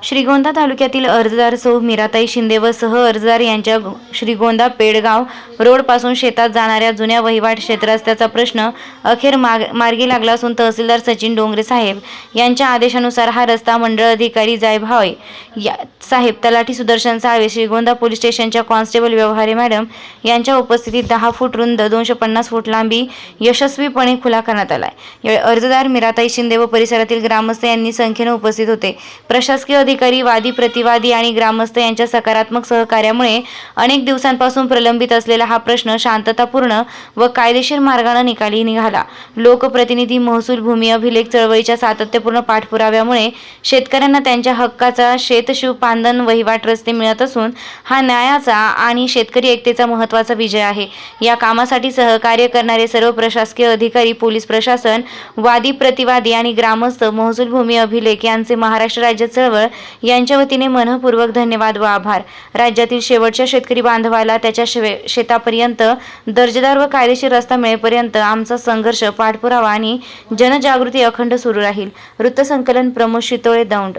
श्रीगोंदा तालुक्यातील अर्जदार सौ मीराताई शिंदे व सह अर्जदार यांच्या श्रीगोंदा पेडगाव रोडपासून शेतात जाणाऱ्या जुन्या वहिवाट क्षेत्ररस्त्याचा प्रश्न अखेर मार्गी लागला असून तहसीलदार सचिन डोंगरे साहेब यांच्या आदेशानुसार हा रस्ता मंडळ अधिकारी जायभावे साहेब, तलाठी सुदर्शन साळवे, श्रीगोंदा पोलीस स्टेशनच्या कॉन्स्टेबल व्यवहारे मॅडम यांच्या उपस्थितीत 10 फूट रुंद 250 फूट लांबी यशस्वीपणे खुला करण्यात आला. यावेळी अर्जदार मीराताई शिंदे व परिसरातील ग्रामस्थ यांनी संख्येने उपस्थित होते. प्रशासकीय अधिकारी, वादी प्रतिवादी आणि ग्रामस्थ यांच्या सकारात्मक सहकार्यामुळे अनेक दिवसांपासून प्रलंबित असलेला हा प्रश्न शांततापूर्ण व कायदेशीर मार्गाने निकाली निघाला. लोकप्रतिनिधी, महसूल, भूमी अभिलेख चळवळीच्या सातत्यपूर्ण पाठपुराव्यामुळे शेतकऱ्यांना त्यांच्या हक्काचा शेतशिव पांदन वहिवाट रस्ते मिळत असून हा न्यायाचा आणि शेतकरी एकतेचा महत्त्वाचा विजय आहे. या कामासाठी सहकार्य करणारे सर्व प्रशासकीय अधिकारी, पोलीस प्रशासन, वादी प्रतिवादी आणि ग्रामस्थ, महसूल, भूमी अभिलेख यांचे महाराष्ट्र राज्य चळवळ यांच्या वतीने मनःपूर्वक धन्यवाद व आभार. राज्यातील शेवटच्या शेतकरी बांधवाला त्याच्या शेतापर्यंत दर्जेदार व कायदेशीर रस्ता मिळेपर्यंत आमचा संघर्ष, पाठपुरावा आणि जनजागृती अखंड सुरू राहील. वृत्तसंकलन प्रमोद शितोळे, दौंड.